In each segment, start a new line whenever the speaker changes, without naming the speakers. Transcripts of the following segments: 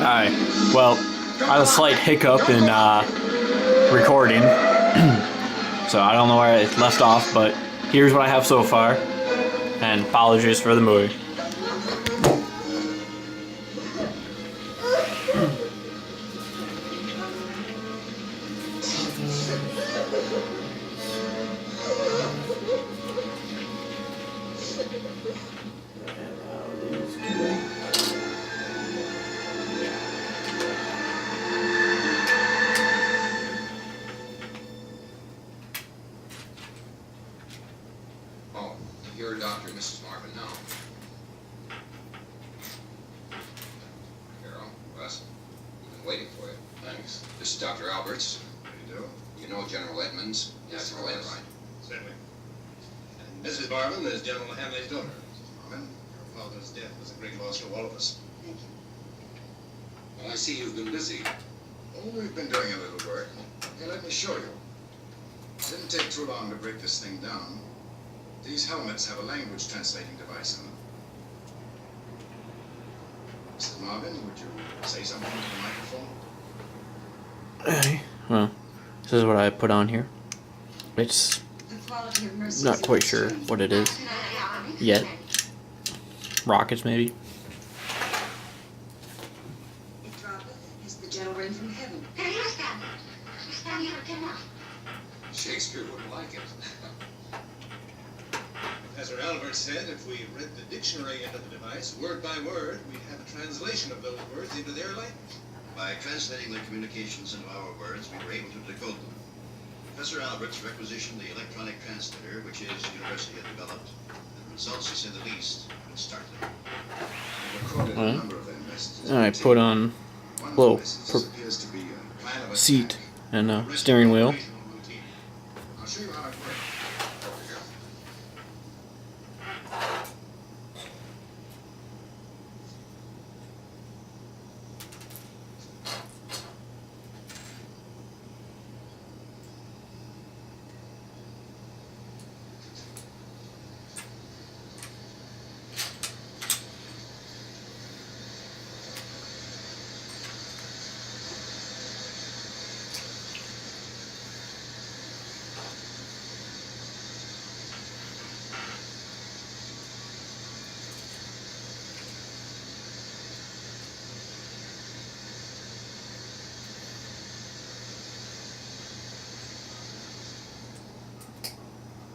Alright, well, I had a slight hiccup in recording, so I don't know where it left off, but here's what I have so far, and apologies for the movie.
Oh, you're a doctor, Mrs. Marvin, now. Carol, Russ, we've been waiting for you.
Thanks.
This is Dr. Alberts.
How do you do?
You know General Edmonds?
Yes,
General
of course.
Enright.
Certainly. And Mrs. Marvin is General Hamley's daughter. Mrs. Marvin, your father's death was a great loss to all of us.
Thank you.
Well, I see you've been busy.
Oh, we've been doing a little work. Here, let me show you. It didn't take too long to break this thing down. These helmets have a language translating device in them. Mrs. Marvin, would you say something to the microphone?
Okay, well, this is what I put on here. It's not quite sure what it is yet. Rockets, maybe?
It droppeth is the gentle rain from heaven.
Shakespeare wouldn't like it.
Professor Albert said if we read the dictionary into the device, word by word, we'd have a translation of those words into their language.
By translating their communications into our words, we were able to decode them. Professor Alberts requisitioned the electronic translator, which his university had developed, and the results, to say the least, would start them.
We recorded a number of their messages.
I put on
One of
little
the messages appears to be a plan of
seat
attack.
and a steering wheel.
I'll show you how it works.
Over here.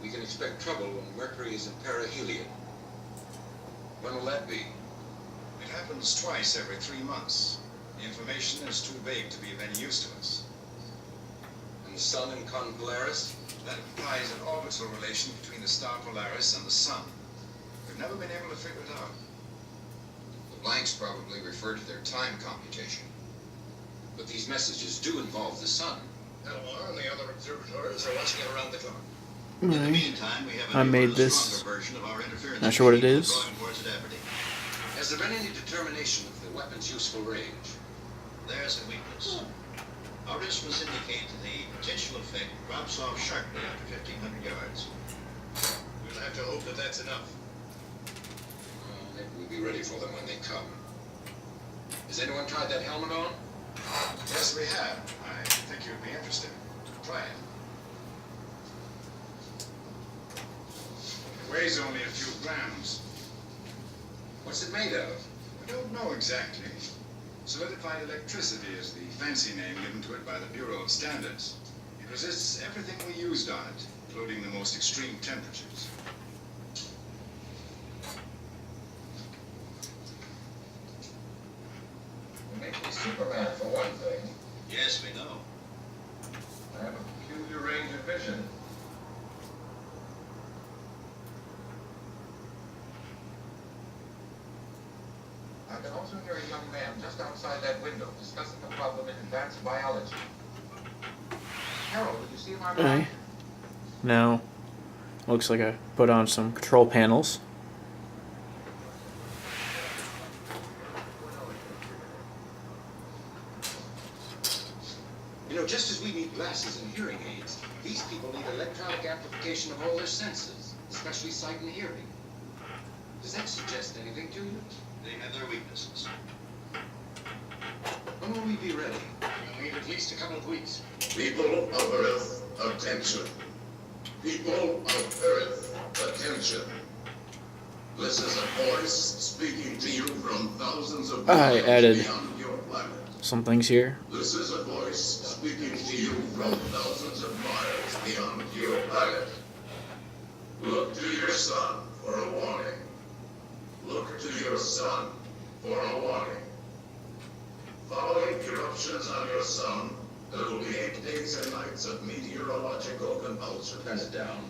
We can expect trouble when Mercury is in perihelion. When will that be?
It happens twice every 3 months. The information is too vague to be of any use to us.
And the sun in Con Polaris?
That implies an orbital relation between the star Polaris and the sun. We've never been able to figure it out.
The blanks probably refer to their time computation. But these messages do involve the sun.
Elmore and the other observatories are watching it around the clock.
In the meantime, we have a
I
new
made
and
this.
stronger version of our interference
Not sure what it
machine
is.
drawing towards at Aberdeen.
Has there been any determination of the weapon's useful range?
There's a weakness. Our instruments indicate that the potential effect drops off sharply after 1,500 yards.
We'll have to hope that that's enough.
Maybe we'll be ready for them when they come. Has anyone tried that helmet on?
Yes, we have. I think you'd be interested. Try it. It weighs only a few grams.
What's it made of?
We don't know exactly. Solidified electricity is the fancy name given to it by the Bureau of Standards. It resists everything we used on it, including the most extreme temperatures.
It makes me Superman, for one thing.
Yes, we know.
I have a peculiar range of vision. I can also hear a young man just outside that window discussing a problem in advanced biology. Harold, did you see my man?
Alright. Now, looks like I put on some control panels.
You know, just as we need glasses and hearing aids, these people need electronic amplification of all their senses, especially sight and hearing. Does that suggest anything to you?
They have their weaknesses. will we be ready?
We need at least a couple of weeks.
People of Earth, attention. People of Earth, attention. This is a voice speaking to you from thousands of
I
miles
added
beyond your planet.
some things here.
This is a voice speaking to you from thousands of miles beyond your planet. Look to your sun for a warning. Look to your sun for a warning. Following eruptions on your sun, there will be 8 days and nights of meteorological convulsions.
Turn it down.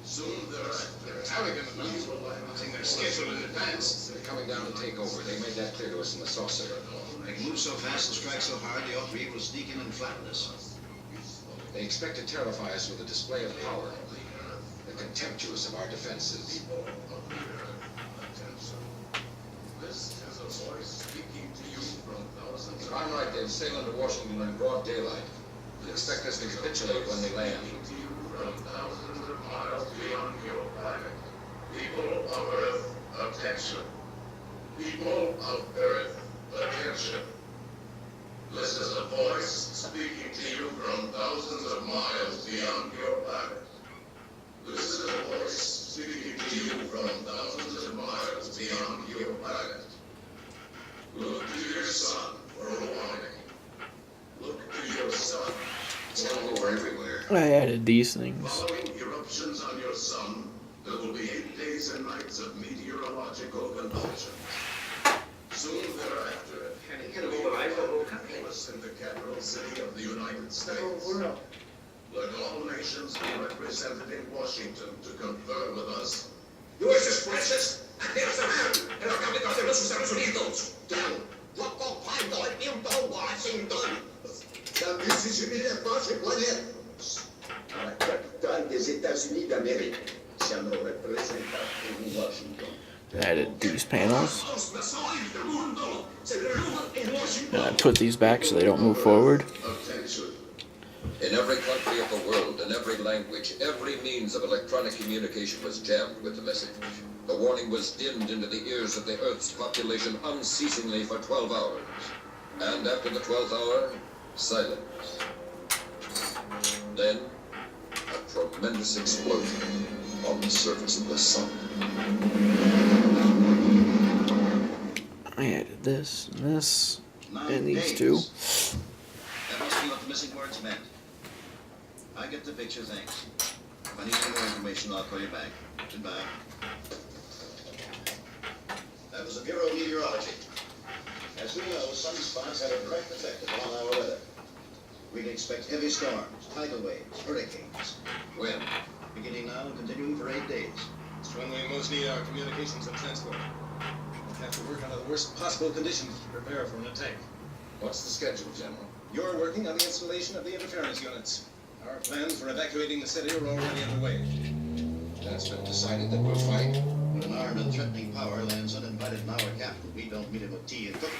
Soon thereafter,
Arrogant
we
enough.
will land
Announcing their schedule in advance.
They're coming down to take over. They made that clear to us in the saucer.
They can move so fast and strike so hard, they ought to be able to sneak in and flatten us.
They expect to terrify us with a display of power. They're contemptuous of our defenses.
This is a voice speaking to you from thousands
If I'm right, they'll sail into Washington in broad daylight. They expect us to capitulate when they land.
to you from thousands of miles beyond your planet. People of Earth, attention. People of Earth, attention. This is a voice speaking to you from thousands of miles beyond your planet. This is a voice speaking to you from thousands of miles beyond your planet. Look to your sun for a warning. Look to your sun.
It's all over everywhere.
I added these things.
Following eruptions on your sun, there will be 8 days and nights of meteorological convulsions. Soon thereafter, we will have us in the capital city of the United States. Let all nations be represented in Washington to confer with us.
Nuestros jueces, aquellos hermanos, en la capital de los Estados Unidos. Yo comparto el tiempo Washington.
También si se mide Washington.
A la capital des États-Unis d'Amérique. Siamo rappresentati in Washington.
I added these panels.
Los naciones del mundo se reúnen en
And I
Washington.
put these back so they don't move forward.
Attention.
In every country of the world, in every language, every means of electronic communication was jammed with the message. The warning was dimmed into the ears of the Earth's population unceasingly for 12 hours. And after the 12th hour, silence. Then, a tremendous explosion on the surface of the sun.
I added this and this
9
and these
days.
two.
That must be what the missing words meant. I get the picture, thanks. If I need any more information, I'll call you back. Goodbye. That was the Bureau of Meteorology. As we know, sunspots have a direct effect upon our weather. We can expect heavy storms, tidal waves, hurricanes.
When?
Beginning now and continuing for 8 days.
It's when we most need our communications and transport. We have to work under the worst possible conditions to prepare for an attack.
What's the schedule, General?
You're working on the installation of the interference units. Our plans for evacuating the city are already underway.
That's been decided that we'll fight.
When an armed and threatening power lands uninvited in our capital, we don't meet him with tea and cookies.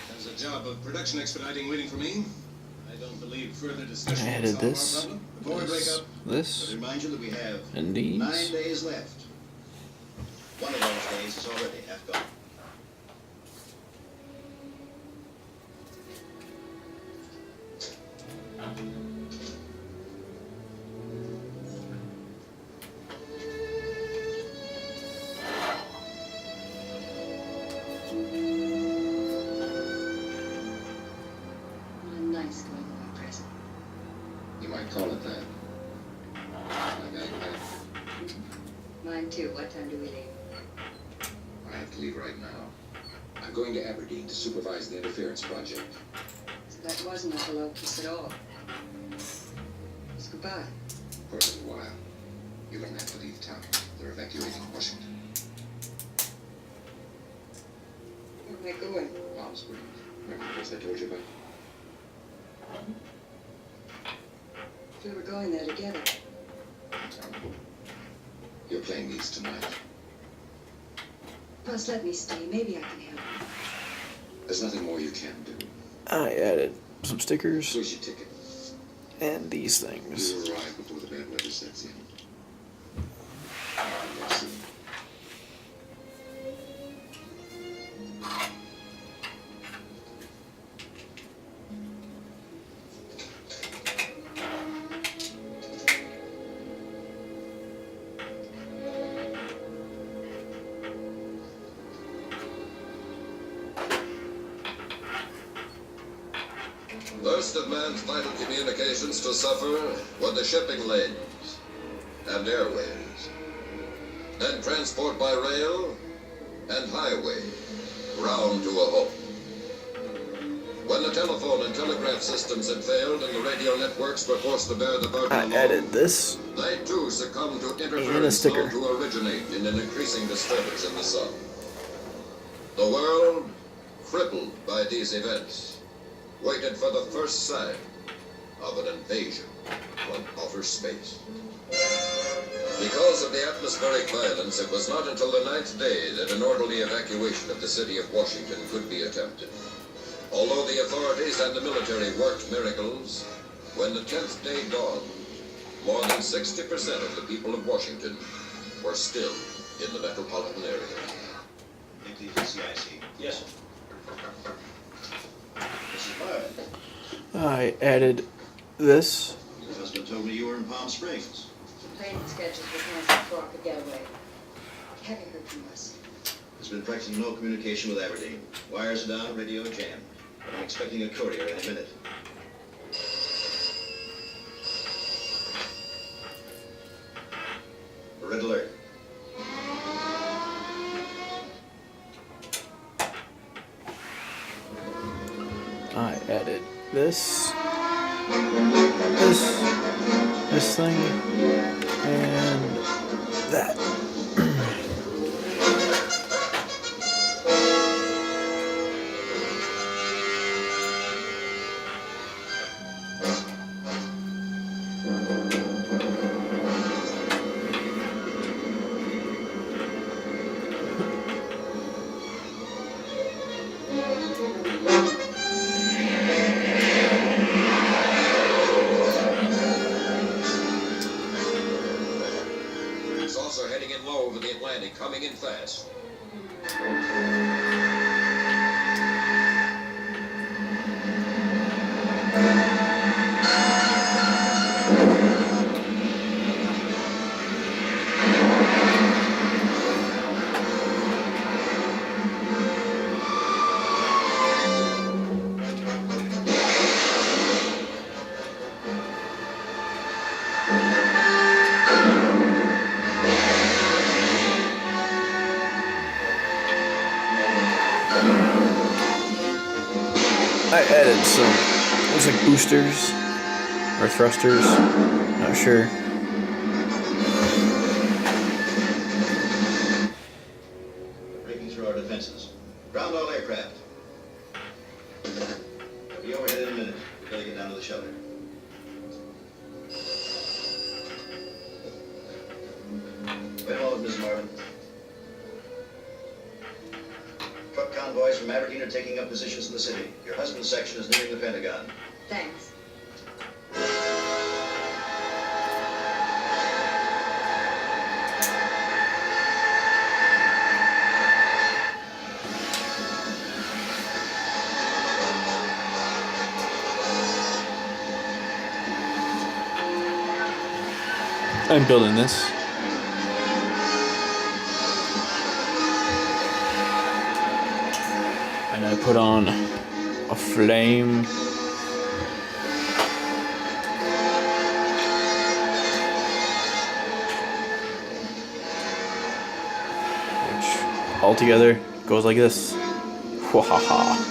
There's a job of production expediting waiting for me. I don't believe further discussion
I
will
added
solve
this,
our problem. Before we break
this,
up,
But
this,
remind you that we have
and
9
these.
days left. One of those days is already half gone.
What a nice going away present.
You might call it that.
Mine too. What time do we leave?
I have to leave right now. I'm going to Aberdeen to supervise the interference project.
So that wasn't a hello kiss at all. It's goodbye.
For a little while. You don't have to leave town. They're evacuating Washington.
Where am I going?
Palm Springs. Remember the place I told you about?
We were going there together.
You're playing these tonight.
Plus, let me stay. Maybe I can help.
There's nothing more you can do.
I added some stickers
Here's your ticket.
and these things.
You arrive before the bad weather sets in. Yes,
first of man's vital communications to suffer were the shipping lanes and airways, then transport by rail and highway, round to a home. When the telephone and telegraph systems had failed and the radio networks were forced to bear the burden
I
alone,
added this.
they too succumbed to
And a
interference
sticker.
known to originate in an increasing disturbance in the sun. The world, crippled by these events, waited for the first sign of an invasion from outer space. Because of the atmospheric violence, it was not until the 9th day that an orderly evacuation of the city of Washington could be attempted. Although the authorities and the military worked miracles, when the 10th day dawned, more than 60% of the people of Washington were still in the metropolitan area.
Take the CIC.
Yes, sir.
Mrs. Barrett,
I added this.
your husband told me you were in Palm Springs.
Training schedules were canceled for our getaway. Have you heard from us?
There's been practically no communication with Aberdeen. Wires are down, radio jammed. But I'm expecting a courier any minute. Red alert.
I added this thing, and that.
It's also heading in low over the Atlantic, coming in fast.
I added some, looks like boosters or thrusters, not sure.
Breaking through our defenses. Ground all aircraft. They'll be overhead in a minute. We better get down to the shelter. Wait a moment, Miss Marvin. Truck convoys from Aberdeen are taking up positions in the city. Your husband's section is nearing the Pentagon.
Thanks.
I'm building this. And I put on a flame. Which altogether goes like this. Wahaha.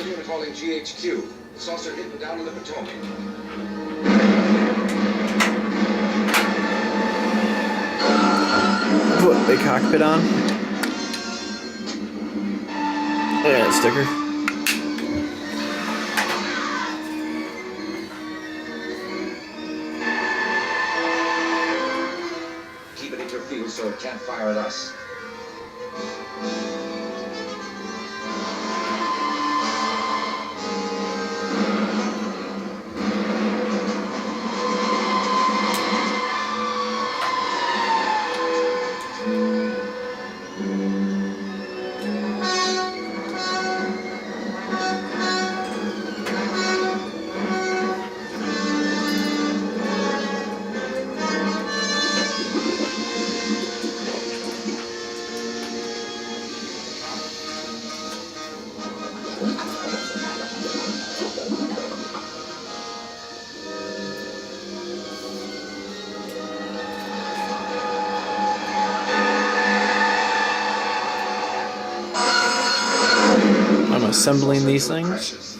Unit calling GHQ. The saucer hidden down in the Potomac.
Put a cockpit on. Yeah, sticker.
Keep it at your field so it can't fire at us.
assembling these things.
Precious.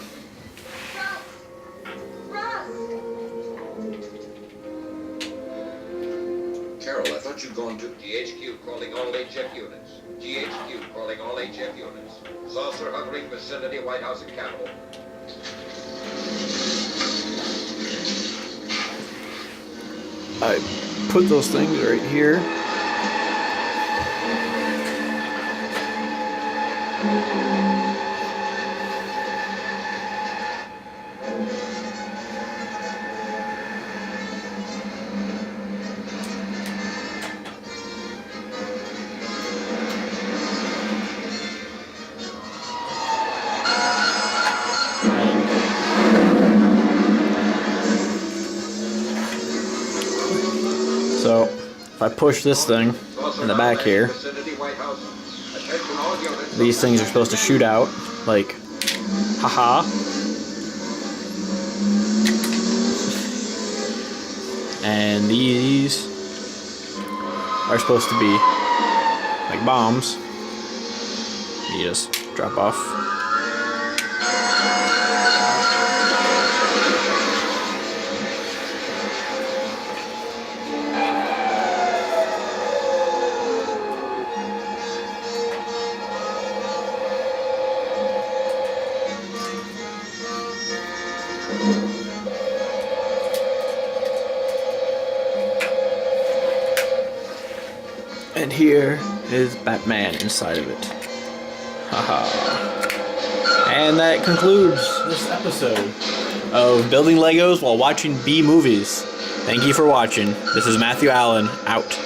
Carol, I thought you'd gone to GHQ calling all HF units. GHQ calling all HF units. Saucer hovering vicinity White House and Capitol.
I put those things right here. So, if I push this thing in the back here, these things are supposed to shoot out, like, haha. And these are supposed to be like bombs. You just drop off. And here is Batman inside of it. Haha. And that concludes this episode of Building Legos while watching B movies. Thank you for watching. This is Matthew Allen, out.